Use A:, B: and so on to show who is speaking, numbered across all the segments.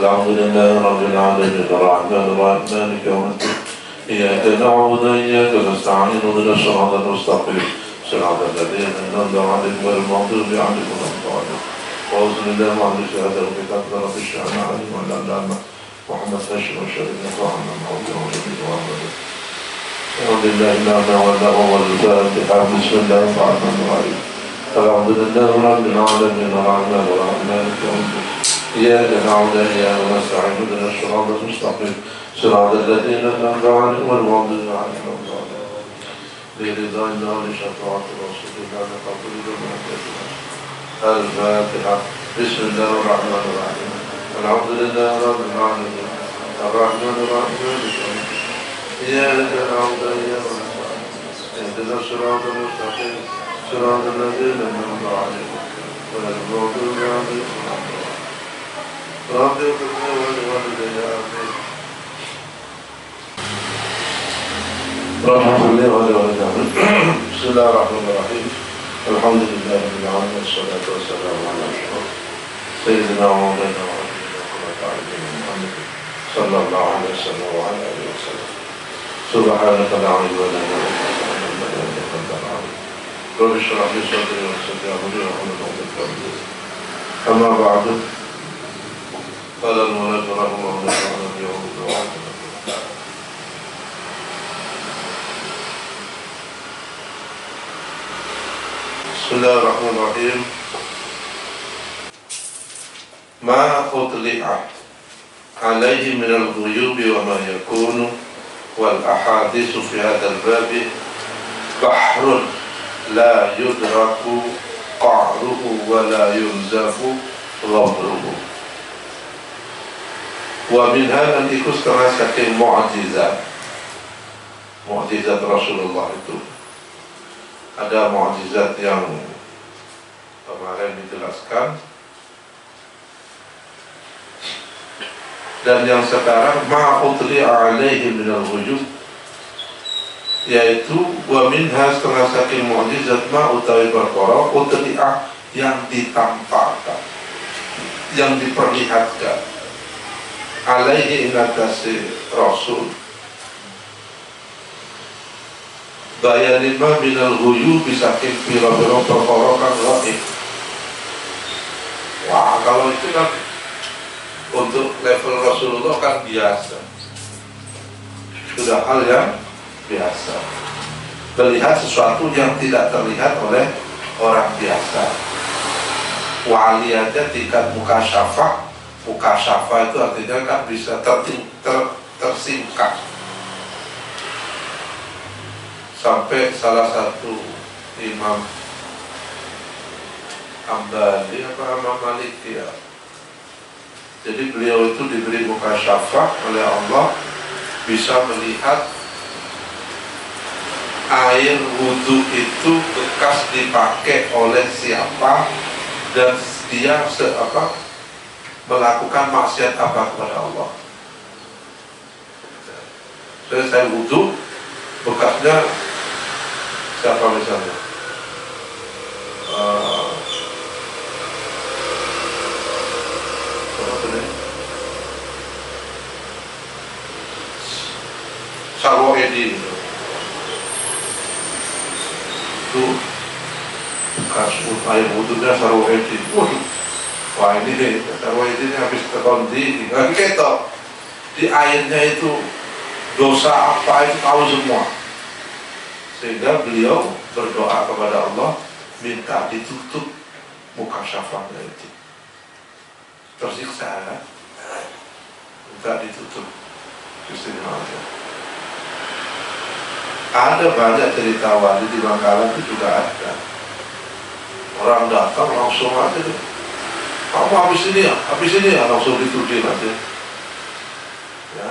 A: الحمد لله رب العالمين الرحمن الرحيم مالك يوم الدين إياك نعبد وإياك نستعين اهدنا الصراط المستقيم صراط الذين أنعمت عليهم غير المغضوب عليهم ولا الضالين وأعوذ بالله من الشهادة وكتاب رب اشرح لي صدري ويسر محمد هاشم وشريف وعلى موضوع وجبه وعبده الحمد لله نعمة والله والفاتحة بسم الله الرحمن الرحيم الحمد لله رب العالمين الرحمن الرحيم مالك يوم الدين إياك نعبد وإياك نستعين اهدنا الصراط المستقيم صراط الذين أنعمت عليهم غير المغضوب عليهم ولا الضالين برضا الله لشفاعة رسول الله لقبول الفاتحة بسم الله الرحمن الرحيم الحمد لله رب العالمين الرحمن الرحيم مالك يوم الدين إياك نعبد وإياك نستعين اهدنا الصراط المستقيم صراط الذين أنعمت عليهم غير المغضوب عليهم ولا الضالين رب اغفر لي ولوالدي آمين رب اغفر لي ولوالدي آمين بسم الله الرحمن الرحيم الحمد لله رب العالمين والصلاة والسلام على أشرف سيدنا ومولانا وحبيبنا محمد صلى الله عليه وسلم وعلى آله وسلم سبحانك لا علم لنا إلا أنت أنت العليم رب اشرح لي صدري ويسر لي أمري واحلل عقدة من لساني أما بعد قال المولى رحمه الله تعالى في يوم الدعاء بسم الله الرحمن الرحيم ما أطلع عليه من الغيوب وما يكون والأحاديث في هذا الباب بحر لا يدرك قعره ولا ينزف غمره wa minha dan ikut setengah saking mu'jizat Rasulullah itu ada mu'jizat yang kemarin dijelaskan dan yang sekarang ma'utli'a alaihi minal wujud yaitu wa minha setengah saking mu'jizat ma'utawi perkara utli'a yang ditampakkan yang diperlihatkan alaihi inatasi Rasul bayanin ma minal ghuyub bisakin pira-pira perkara kang gaib. Wah, kalau itu kan untuk level Rasulullah kan biasa, sudah hal yang biasa melihat sesuatu yang tidak terlihat oleh orang biasa. Wali aja tingkat mukasyafah itu artinya kan bisa tersingkap sampai salah satu imam Hambali apa Imam Maliki ya. Jadi beliau itu diberi mukasyafah oleh Allah bisa melihat air wudhu itu bekas dipakai oleh siapa dan dia melakukan maksiat apa kepada Allah. Saya wudhu bekasnya siapa misalnya Sarwo Edi itu bekas air wudhunya Sarwo Edi. Wah ini deh, Sarwo Edi ini habis terkondi tinggal ketok di airnya itu dosa apa itu tahu semua, sehingga beliau berdoa kepada Allah minta ditutup muka syafahnya itu, tersiksa kan? Minta ditutup istimewanya. Ada banyak cerita wali di Bangkalan itu juga ada orang datang langsung aja deh, kamu habis ini ya langsung dituding aja ya.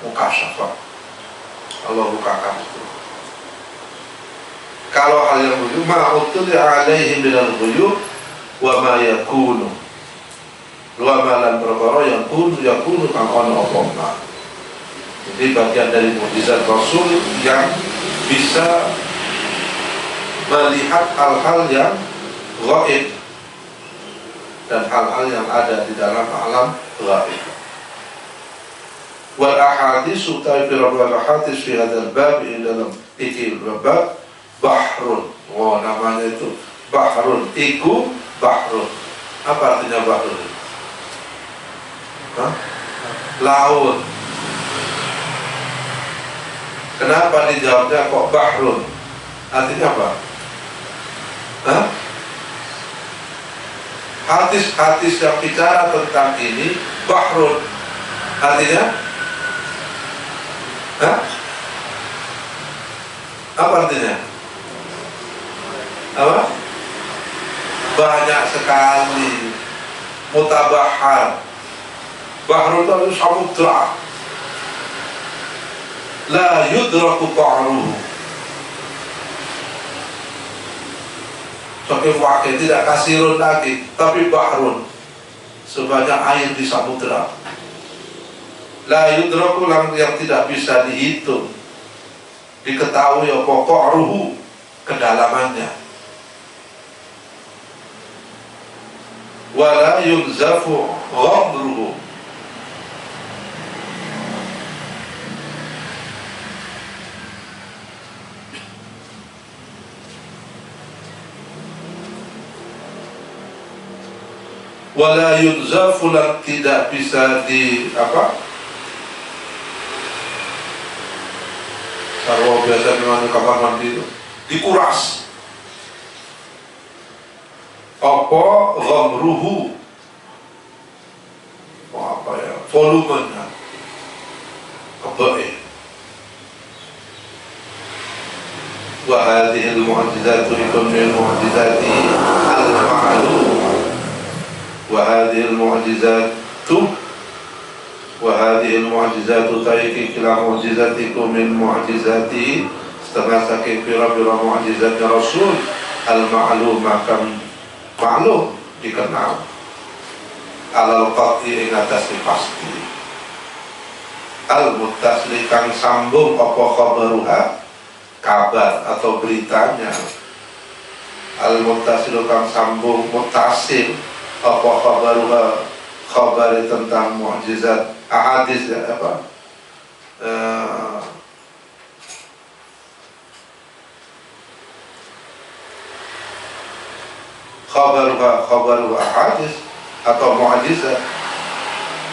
A: Muka syafah Allah bukakan itu. Kalau hal yang begitu ma'utuli alaihi minal ghuyub wa ma yakunu wa ma lan perkara yang yakunu kang ono apa. Jadi bagian dari mukjizat Rasul yang bisa melihat hal-hal yang gaib dan hal-hal yang ada di dalam alam gaib. Wal ahaditsu ta'birul hadis fi hadzal bab dalam iki bab bahrun. Oh, namanya itu bahrun. Iku bahrun. Apa artinya bahrun? Laut. Kenapa dijawabnya kok bahrun? Artinya apa? Hadis-hadis yang bicara tentang ini bahrun. Artinya apa artinya? Apa? Banyak sekali. Mutabahar. Bahrun itu samudra. La yudraku qa'ruhu. Sebagai wakil tidak kasirun lagi, tapi bahrun, sebanyak air di samudra. La yudraku yang tidak bisa dihitung, diketahui apa qa'ruhu, kedalamannya. Wala yunzafu ghamruhu. Wala yunzafu, tidak bisa di apa? Sarwa biasa dengan kamar mandi itu dikuras. Apa ghamruhu? Apa ya? Volumenya. Kebaik. Wa hadhihi al-mu'jizatu min al-mu'jizati al-ma'lumah. وهذه المعجزات تأتي كلا معجزاتكم من معجزاته استغاثك بira-bira معجزات Rasul al-ma'lumah kan maklum dikenal alal qat'i ing atas pasti al-muttasli kang sambung apa khabaruha kabar atau beritanya al-muttasil kang sambung muttasil apa kabar tentang mukjizat ahadis ya apa kabar ahadis atau mukjizat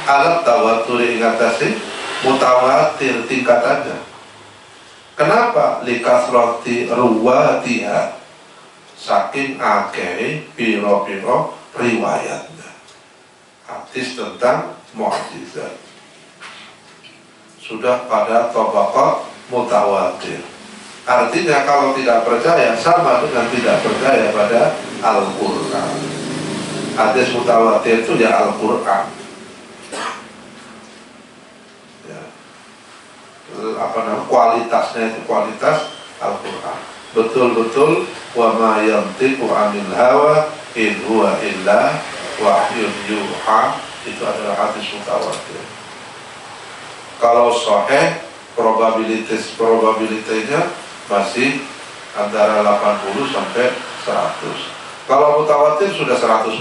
A: alat tawatur ingatasi mutawatir tingkatannya. Kenapa? Likasrati ruwatiha, saking akeh piro-piro riwayatnya hadis tentang mukjizat sudah pada tabaqat mutawatir. Artinya kalau tidak percaya sama dengan tidak percaya pada Al-Quran. Hadis mutawatir itu ya Al-Quran ya. Kualitasnya itu kualitas Al-Quran, betul-betul wa ma yantiqu 'anil hawa in huwa illa wahyun yuha, itu adalah hadis mutawatir. Kalau sahih probabilitasnya masih antara 80 sampai 100. Kalau mutawatir sudah 100%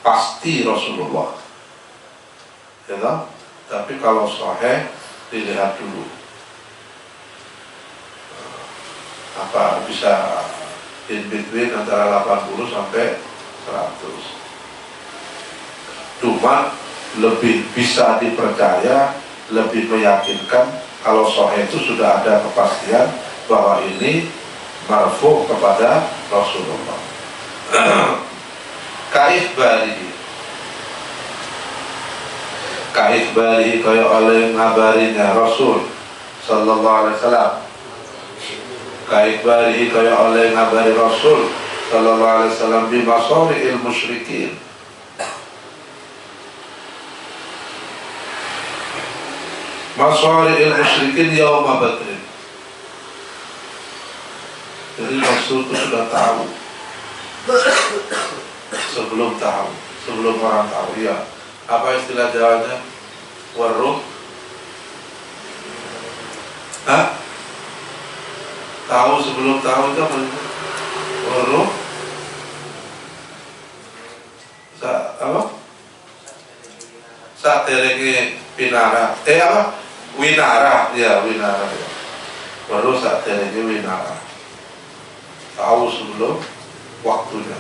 A: pasti Rasulullah ya toh? Tapi kalau sahih dilihat dulu apa bisa in between antara 80 sampai 100. Cuma lebih bisa dipercaya, lebih meyakinkan kalau sahih itu sudah ada kepastian bahwa ini marfu kepada Rasulullah. Kaifbarihi kaya oleh ngabarinya Rasul sallallahu alaihi wasallam. Kaifbarihi kaya oleh ngabari Rasul sallallahu alaihi wasallam bi masari'il musyrikin, masari'il musyrikin yauma Badr. Jadi Rasul itu sudah tahu sebelum orang tahu ya. Apa istilah Jawanya? Waruh. Tahu sebelum tahu itu apa? Waruh. apa? Saderenge pinara. Apa? Winara, ya winara. Baru saderenge winara. Tahu sebelum waktunya.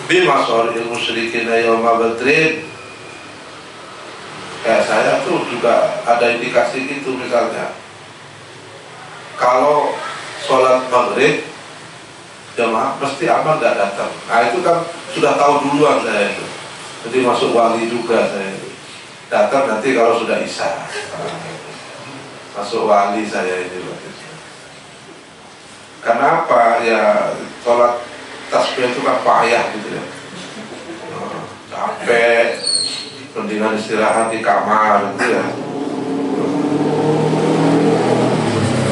A: Bima soril musyrikin yawma badrin. Kayak saya tuh juga ada indikasi gitu, misalnya kalau sholat maghrib jamaah mesti aman nggak datang. Nah itu kan sudah tahu duluan saya itu. Jadi masuk wali juga saya itu. Datang nanti kalau sudah isya. Masuk wali saya ini. Kenapa ya sholat tasbih itu kan payah gitu ya. Capek, mendingan istirahat di kamar gitu ya.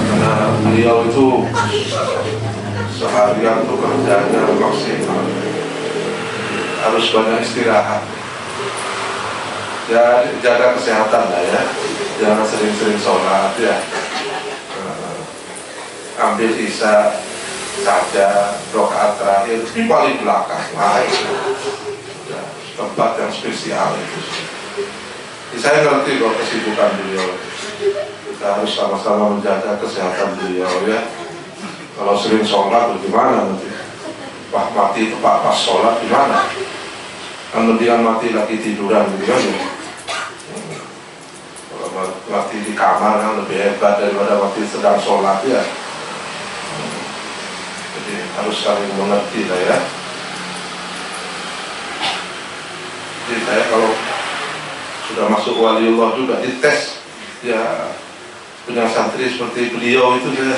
A: Karena beliau itu seharian tuh kerjanya maksimal, harus banyak istirahat. Ya jaga kesehatan lah ya, jangan sering-sering sholat ya. Ambil isya saja, rakaat terakhir di paling belakang lah, ya, tempat yang spesial itu. Saya ngerti kok kesibukan beliau. Kita harus sama-sama menjaga kesehatan beliau ya. Kalau sering sholat bagaimana nanti? Pak mati tepat pas sholat gimana? Kemudian mati lagi tiduran gitu kan ya. Kalau mati di kamar kan lebih hebat daripada mati sedang sholat ya. Jadi harus saling mengerti lah ya. Jadi saya kalau sudah masuk waliullah juga dites ya, punya santri seperti beliau itu saya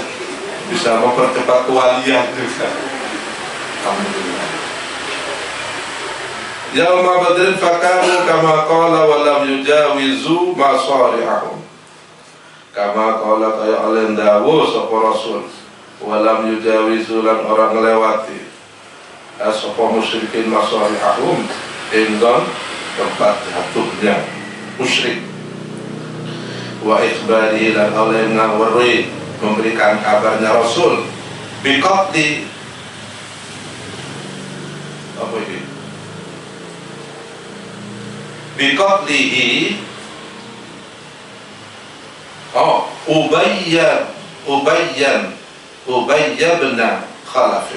A: bisa mempercepat kewalian juga. Alhamdulillah. Yauma badrin fakanu kama qala wa lam yujawizu masari'ahum. Kama qala kaya alen dawu sapa rasul wa lam yujawizu lan orang ngelewati sapa musyrikin masari'ahum inggon tempat jatuhnya musyrik. Wa ikhbari lan oleh ngawari memberikan kabarnya Rasul biqatli apa ini? Biqatlihi Ubayy bin Khalaf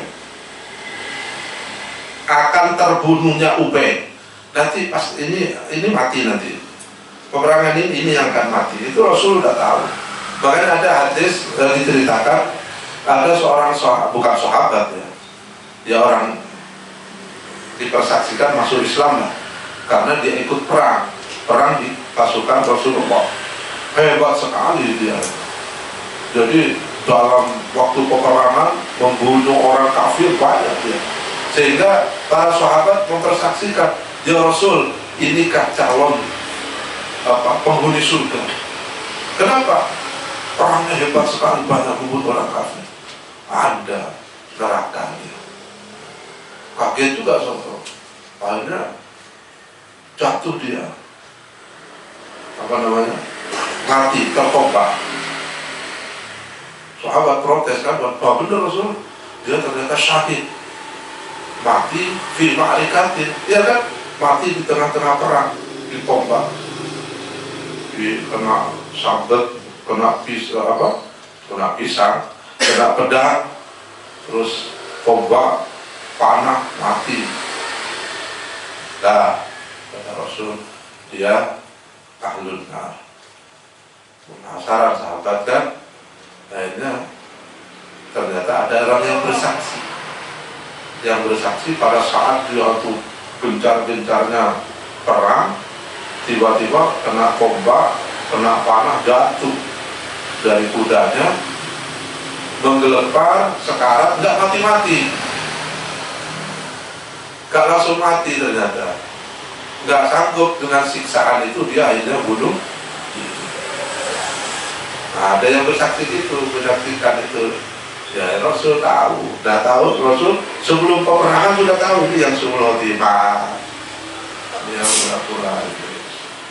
A: akan terbunuhnya Ubay. Nanti pas ini mati nanti. Peperangan ini yang akan mati. Itu Rasul sudah tahu. Bahkan ada hadis diceritakan ada seorang sahabat, bukan sahabat ya, dia orang dipersaksikan masuk Islam lah, karena dia ikut perang di pasukan Rasulullah. Hebat sekali dia. Jadi dalam waktu peperangan membunuh orang kafir banyak dia. Sehingga para sahabat mempersaksikan, ya Rasul, inikah calon penghuni surga? Kenapa? Orangnya hebat sekali, banyak membunuh orang kafir. Ada neraka dia. Kaget juga soal. Akhirnya jatuh dia, mati, tertopak. Sahabat protes kan, wah bener Rasul, dia ternyata syahid, mati fi ma'rikatin, ya kan, mati di tengah-tengah perang, ditombak, kena sabet, kena pisang, kena pedang, terus tombak, panah, mati. Nah, kata Rasul, dia ahlun nar. Penasaran sahabat kan, akhirnya ternyata ada orang yang bersaksi pada saat dia tuh gencar-gencarnya perang, tiba-tiba kena tombak, kena panah, jatuh dari kudanya, menggelepar, sekarat, nggak mati-mati, nggak langsung mati ternyata, nggak sanggup dengan siksaan itu, dia akhirnya bunuh. Nah, ada yang bersaksi itu, menyaksikan itu. Ya Rasul tahu, sudah tahu Rasul sebelum peperangan sudah tahu ini yang sumul khotimah, yang pura-pura itu.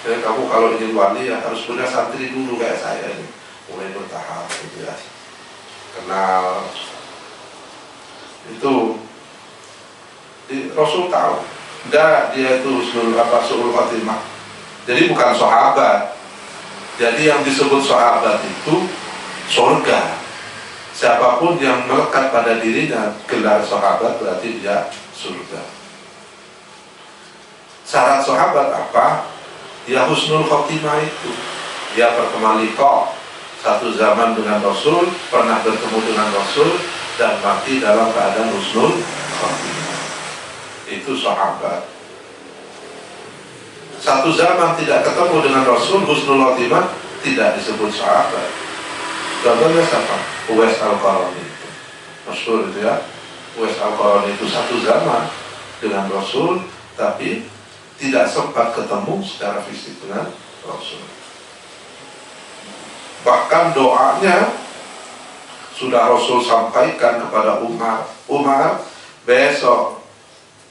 A: Jadi kamu kalau ingin wali ya harus punya santri dulu kayak saya ini, mulai bertahap gitu ya. Kenal itu, Rasul tahu Enggak, dia itu su'ul khatimah. Jadi bukan sahabat. Jadi yang disebut sahabat itu surga. Siapapun yang melekat pada dirinya gelar sahabat berarti dia surga. Syarat sahabat apa? Ya husnul khotimah itu. Dia pertama liqa, satu zaman dengan Rasul, pernah bertemu dengan Rasul, dan mati dalam keadaan husnul khotimah. Itu sahabat. Satu zaman tidak ketemu dengan Rasul, husnul khotimah, tidak disebut sahabat. Contohnya siapa? Uwais Al-Qarani itu masyhur itu ya. Uwais Al-Qarani itu satu zaman dengan Rasul, tapi tidak sempat ketemu secara fisik dengan Rasul. Bahkan doanya sudah Rasul sampaikan kepada Umar, besok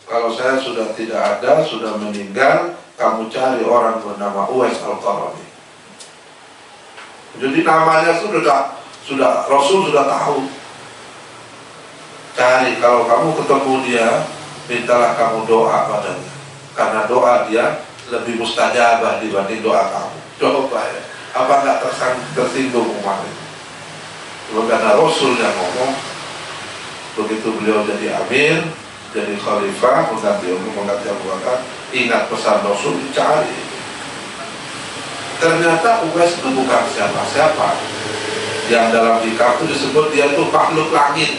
A: kalau saya sudah tidak ada, sudah meninggal, kamu cari orang bernama Uwais Al-Qarani. Jadi namanya sudah Rasul sudah tahu. Cari, kalau kamu ketemu dia, mintalah kamu doa padanya, karena doa dia lebih mustajabah dibanding doa kamu. Coba ya, apa nggak tersinggung Umar itu? Karena Rasul yang ngomong. Begitu beliau jadi amir, jadi khalifah, mengganti Abu Bakar, ingat pesan Rasul, dicari. Ternyata Uwais itu bukan siapa-siapa. Yang dalam hikam itu disebut dia itu makhluk langit,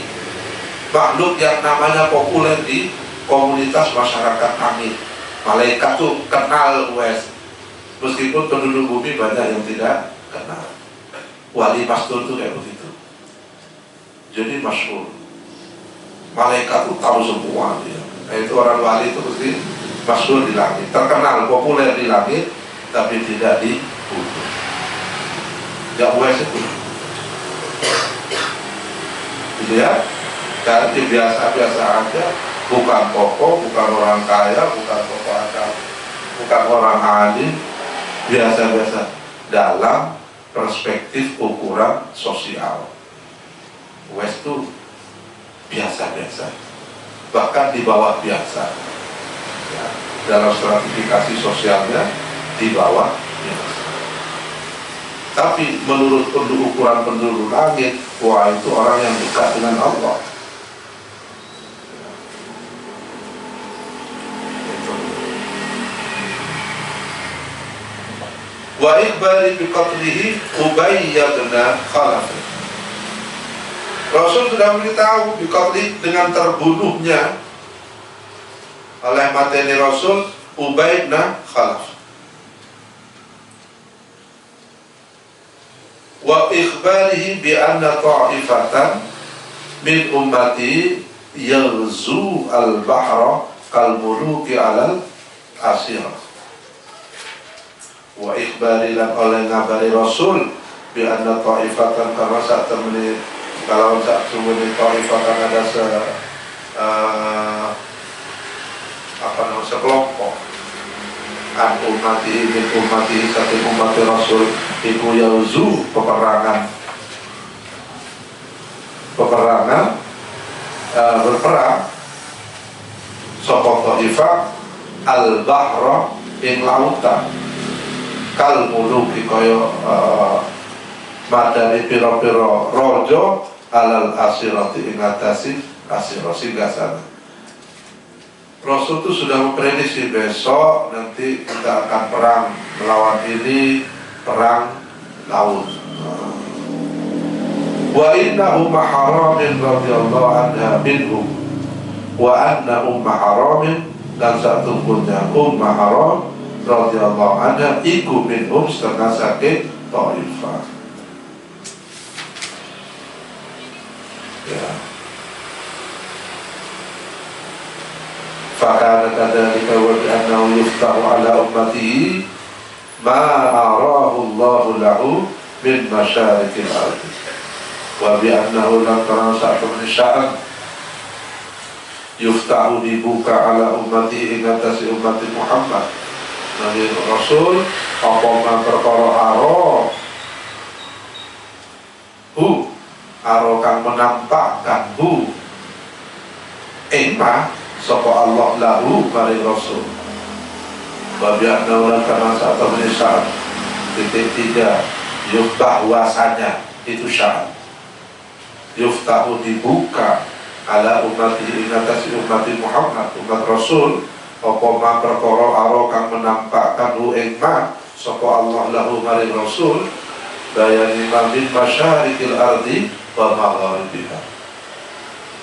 A: makhluk yang namanya populer di komunitas masyarakat langit. Malaikat tuh kenal Uwais, meskipun penduduk bumi banyak yang tidak kenal. Wali pastur tuh kayak begitu. Jadi masyhur. Malaikat tuh tahu semua dia. Nah, itu orang wali itu mesti masyhur di langit, terkenal, populer di langit, tapi tidak di bumi. Ya Uwais itu. Gitu ya. Jadi biasa-biasa aja, bukan tokoh, bukan orang kaya, bukan tokoh agama, bukan orang alim, biasa-biasa dalam perspektif ukuran sosial. Uwais itu biasa-biasa, bahkan di bawah biasa ya, dalam stratifikasi sosialnya di bawah biasa. Tapi menurut ukuran penduduk langit, wah itu orang yang dekat dengan Allah. Wa ikhbari biqatlihi Ubay bin Khalaf. Rasul sudah beritahu biqatli, dengan terbunuhnya oleh mateni Rasul Ubay bin Khalaf. Wa ikhbarihi bi anna ta'ifatan min ummati yaghzu al-bahra kal muluki alal asirah. Wa ikhbari lan oleh ngabari Rasul bi anna ta'ifatan, karena saat temani kalau saat temani ta'ifatan ada sekelompok an ummati min ummati satu umat Rasul iku yauzu berperang sapa ta'ifah al-bahra ing lautan kal muluki kaya madani pira-pira raja alal asirati ing atasi asirah singgah sana. Rasul itu sudah memprediksi besok nanti kita akan perang melawan ini, perang laut. Wa inna umma haramin radhiyallahu anha minhum wa anna umma haramin, dan satungguhnya umma haram radhiyallahu anha iku minhum setengah sakit Taifah. Ya. Fakana kadzalika wa annahu yuftahu ala ummatihi ma arahu Allahu lahu min masyarikil ardi wa bi annahu lam tara sa'atun sya'an yuftahu dibuka ala ummatihi ing atase umat Muhammad Nabi Rasul apa perkara aro kang menampakkan emma sapa Allah lahu maring Rasul. Wa bi'anna ulang karena saat menyesal. Titik 3 bahwasanya itu syarat. Yuftahu dibuka ala umati ingatasi umati Muhammad umat Rasul apa ma perkara aro kang menampakkan hu ing ma sapa Allah lahu maring Rasul bayani min masyarikil ardi wa magharibiha.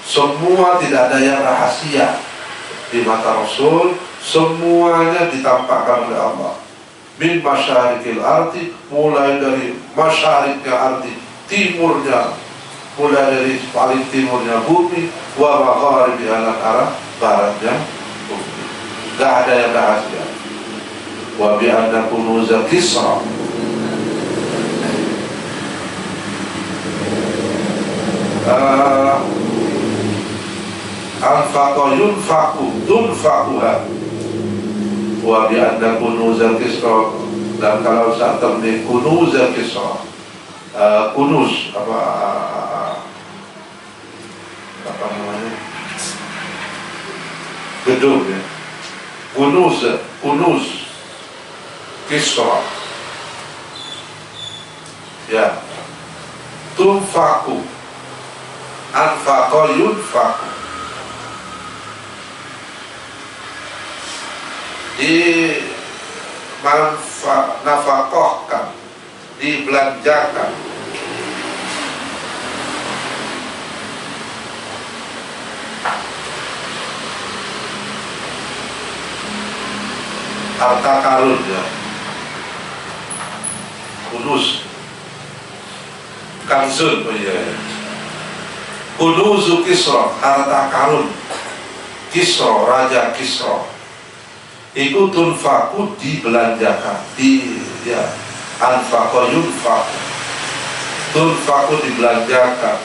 A: Semua tidak ada yang rahasia di mata Rasul, semuanya ditampakkan oleh Allah. Min masyarikil ardi, mulai dari masyariknya ardi, timurnya, mulai dari paling timurnya bumi, wa magharibiha lan arah baratnya bumi. Gak ada yang rahasia. Wa bi anna kunuza Kisra anfaqa yunfaqu tunfaquha wa bi anna kunuza Kisra. Dan kalau saat terjadi kunuza Kisra, kunuz apa namanya, gedung ya, kunuz Kisra ya, tunfaku anfaqa yunfaku, di nafkahkan, dibelanjakan. Harta karun ya, kunuz kanzun, oh iya, kunuzu Kisra, harta karun Kisra, Raja Kisra, itu tunfaku dibelanjakan, ya, anfaqa yunfaku, tunfaku dibelanjakan,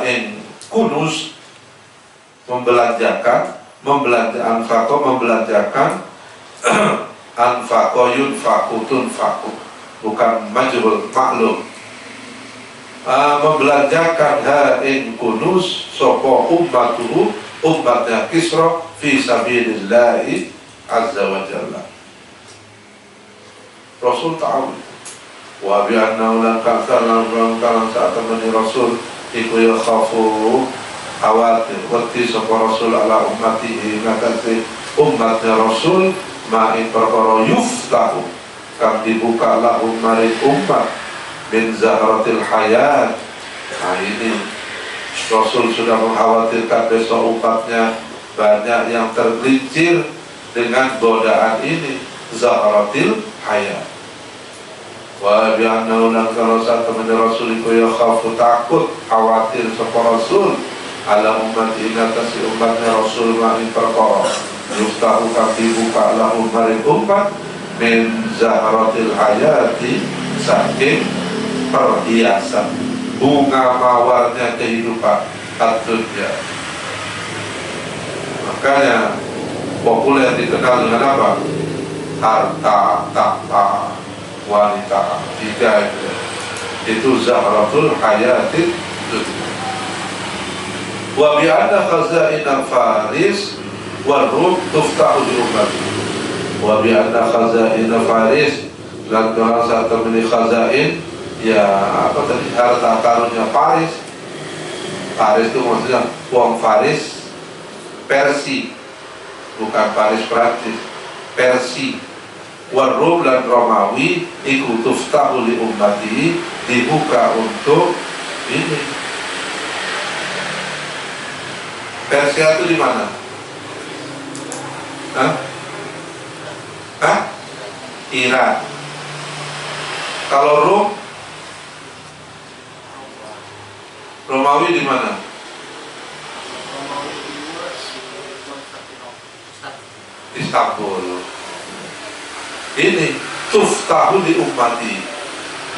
A: ing kunuz membelanjakan, anfaqa membelanjakan, anfaqa yunfaku tunfaku, bukan majhul maklum. Membelanjakan ing kunuz sapa ummatuhu, umatnya Kisra, fi sabilillahi azza wa jalla. Rasul tahu. Wa bi anna ulan ka'salan saat temani Rasul iku ya khafu khawatir waktu sapa Rasul ala ummatihi ngatasi umatnya Rasul ma'in perkara yuftahu kang dibuka lahum maring umat min zahratil hayat. Nah ini Rasul sudah mengkhawatirkan besok umatnya banyak yang tergelincir dengan godaan ini, zahratil hayat. Wa bi'anna ulang kalau saat teman Rasul itu ya khafu takut, khawatir sapa Rasul ala umat ingatasi umatnya Rasul ma'in perkara yuftahu kang dibuka lahum maring umat min zahratil hayati, saking perhiasan bunga mawarnya kehidupan dunia. Makanya populer dikenal dengan apa? Harta, tahta, wanita, tiga itu zahratul hayati dunia. Wa bi'anna khazain al-faris wal rum tuftahu di umat. Wa bi'anna khazain al-faris, dan kalau saat termini khazain ya apa tadi, harta karunnya Faris. Faris itu maksudnya uang Faris Persi, bukan Faris Prancis, Persi. Warum dan Romawi iku tuftahu li ummati, dibuka untuk ini. Persia itu di mana? Iran. Kalau Rom, Romawi di mana? Istanbul. Ini tuftahu li ummati.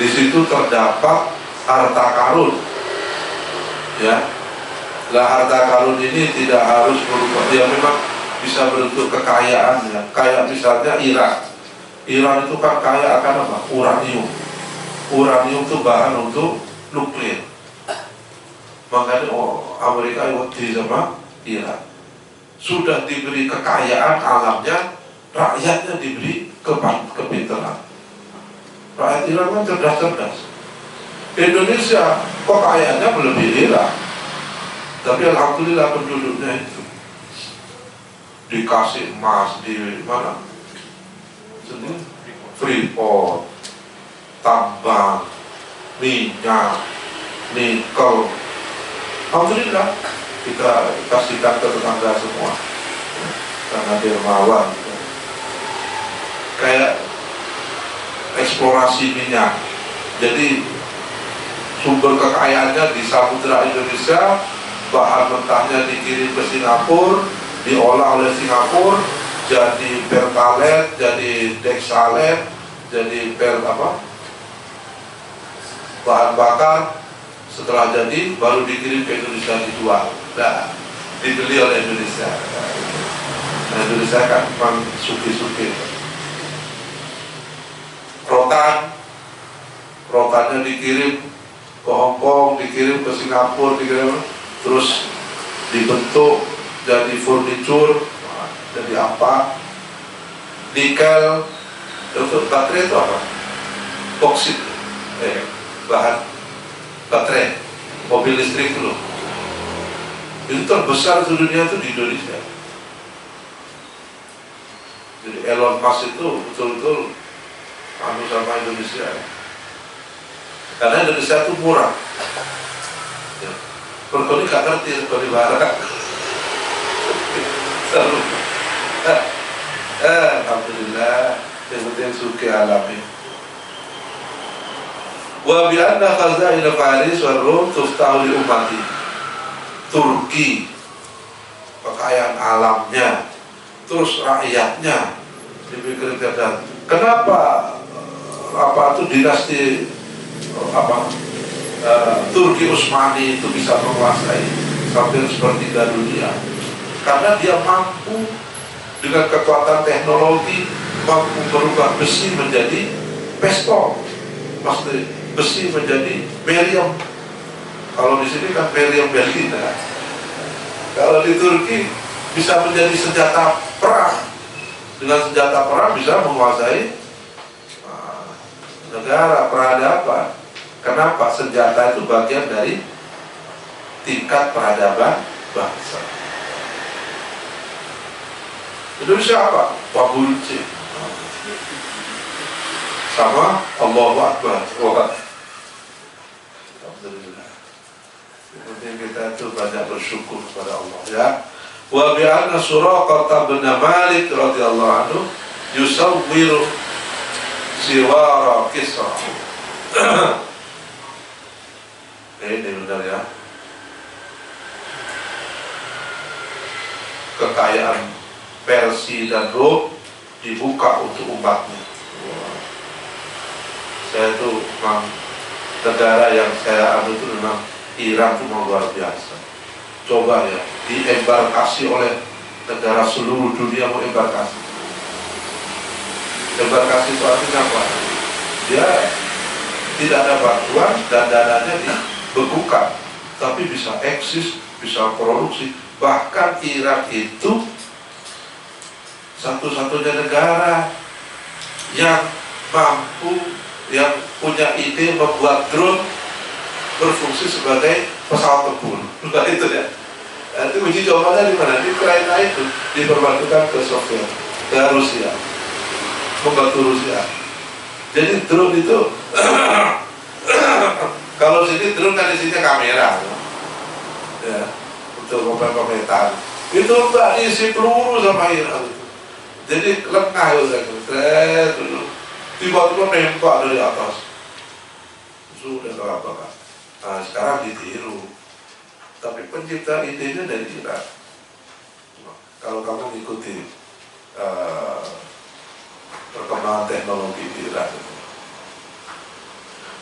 A: Di situ terdapat harta karun. Ya. Lah harta karun ini tidak harus berupa, dia memang bisa bentuk kekayaan ya. Kayak misalnya Iran. Iran itu kan kaya akan apa? Uranium. Uranium itu bahan untuk nuklir. Makanya Amerika waktu sama Iran. Sudah diberi kekayaan alamnya, rakyatnya diberi kepintaran. Rakyat Iran kan cerdas-cerdas. Indonesia kekayaannya melebihi Iran, tapi alhamdulillah penduduknya itu dikasih emas di mana? Freeport, tambang, minyak, nikel. Alhamdulillah kita kasihkan ke tetangga semua karena dermawan. Kayak eksplorasi minyak, jadi sumber kekayaannya di Samudra Indonesia, bahan mentahnya dikirim ke Singapura, diolah oleh Singapura, jadi pertalite, jadi dexalate, jadi bahan bakar. Setelah jadi baru dikirim ke Indonesia, dijual. Nah, dibeli oleh Indonesia. Nah, Indonesia kan memang suki-suki. Rotannya dikirim ke Hong Kong, dikirim ke Singapura, terus dibentuk jadi furniture, jadi apa? Nikel, untuk baterai itu apa? Boksit, bahan baterai, mobil listrik itu loh. Itu terbesar di dunia itu di Indonesia. Jadi Elon Musk itu betul-betul sama Indonesia. Karena Indonesia itu murah. Ya. Kalau gak ngerti, kalau di barat. Alhamdulillah, yang penting suki alami. Wa bi'anna khazain Faris wa Rum tuftahu li ummati. Turki, kekayaan alamnya, terus rakyatnya dipikirkan. Kenapa dinasti Turki Utsmani itu bisa menguasai hampir sepertiga dunia? Karena dia mampu dengan kekuatan teknologi, mampu merubah besi menjadi pestol, maksudnya besi menjadi berium. Kalau di sini kan berium Berlina. Kalau di Turki bisa menjadi senjata perang. Dengan senjata perang bisa menguasai negara, peradaban. Kenapa? Senjata itu bagian dari tingkat peradaban bangsa. Indonesia apa? Wabulci sama Allahu Akbar. Alhamdulillah. Kemudian kita itu banyak bersyukur kepada Allah, ya. Wa bi'anna Suraqah bin Malik radhiyallahu anhu yusawwiru siwara Kisra. Ini benar ya. Kekayaan Persia dan Rom dibuka untuk umatnya. Saya itu memang negara yang saya anu itu memang Iran itu memang luar biasa. Coba ya, diembarkasi oleh negara seluruh dunia mau embarkasi. Embarkasi itu artinya apa? Dia tidak ada bantuan dan dananya dibekukan, tapi bisa eksis, bisa produksi. Bahkan Irak itu satu-satunya negara yang mampu, yang punya ide membuat drone berfungsi sebagai pesawat tempur. Nah itu ya. Itu uji cobanya di mana? Di Ukraina itu diperbantukan ke Soviet, ke Rusia, membantu Rusia. Jadi drone itu kalau sini drone kan isinya kamera, ya, untuk pemetaan. Itu enggak diisi peluru sama Iran. Jadi lengah itu, tiba-tiba nembak dari atas. Sudah tahu apa kan? Nah, sekarang ditiru. Tapi pencipta idenya dari Iran. Kalau kamu mengikuti perkembangan teknologi di Iran,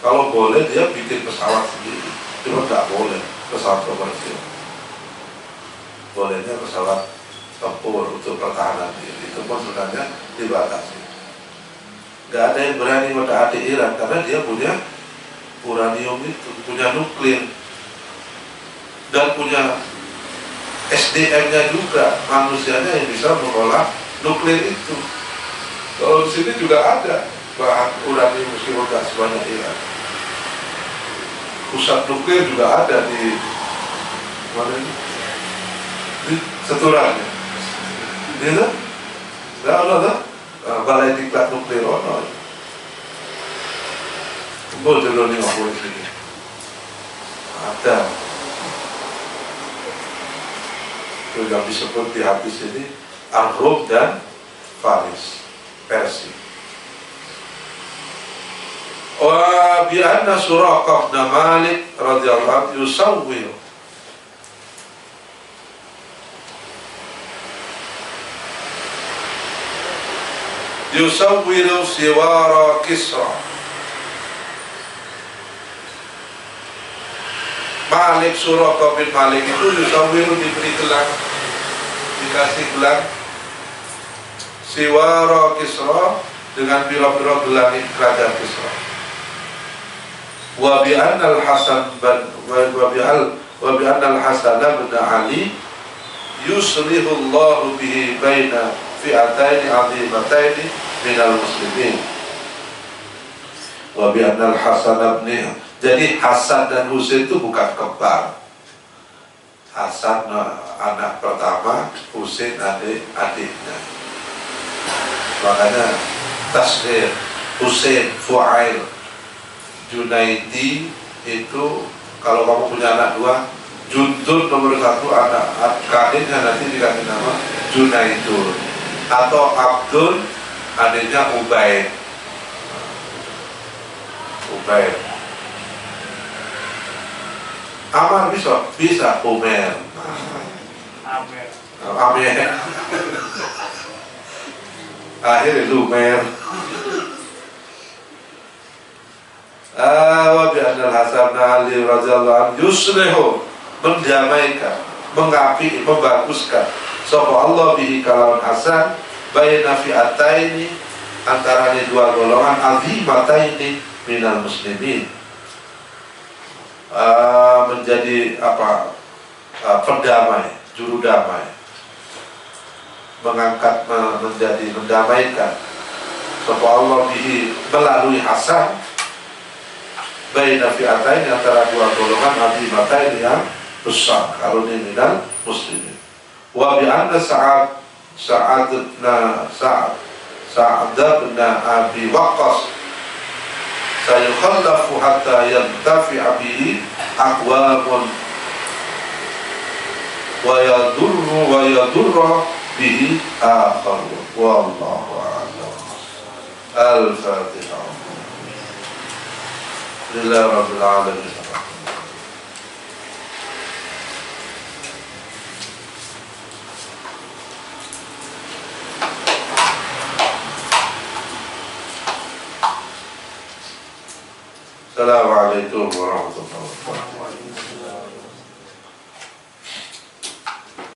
A: kalau boleh dia bikin pesawat sendiri, cuma nggak boleh pesawat komersil. Bolehnya pesawat tempur untuk pertahanan diri, itu pun sebenarnya dibatasi. Nggak ada yang berani mendekati Iran karena dia punya uranium itu, punya nuklir, dan punya SDM-nya juga, manusianya yang bisa mengolah nuklir itu. Kalau di sini juga ada bahan uranium meskipun nggak sebanyak Iran. Pusat nuklir juga ada di mana ini? Di Seturan ya. Di mana? Ada balai diklat nuklir ono. Boleh dulu nih ngomong sini. Ada. Juga disebut di hadis ini Ar-Rum dan Faris, Persia. Wa bi anna Suraqah bin Malik radhiyallahu anhu yusawwiru siwara Kisra. Malik Suraqah bin Malik itu yusawwiru diberi gelar, dikasih gelar siwara Kisra dengan pira-pira gelar kerajaan Kisra. Wa bi anna al-Hasan bin Ali yuslihu Allah bihi baina fi'ataini 'azimataini minal muslimin. Wa bi anna al-Hasan bin, jadi Hasan dan Husain itu bukan kembar. Hasan anak pertama, Husain adik-adiknya. Makanya tasghir Husain, Fu'ail, Junaidi itu kalau kamu punya anak dua, Jundun nomor satu anak adiknya nanti dikasih nama Junaidun, atau Abdul adiknya Ubaid. Amar bisa Umer. Amer. Akhirnya Lumer. Wa bi anna al-Hasan bin Ali radhiyallahu anhu yuslihu, mendamaikan, mengapi, membaguskan sapa Allah bihi kalawan Hasan baina fi'ataini, antara dua golongan azimataini minal muslimin, menjadi pendamai, juru damai, mengangkat, menjadi mendamaikan sapa Allah bihi melalui Hasan baina fi'ataini, antara dua golongan azimataini yang besar kalau ini minal muslimin. Wa bi anna Sa'ad bin Abi Waqqas sayukhallafu hatta yantafi'a bihi aqwamun wa yadurra bihi akharun. Wallahu a'lam. Al-Fatihah. Lillahi rabbil alamin. Assalamualaikum warahmatullahi wabarakatuh.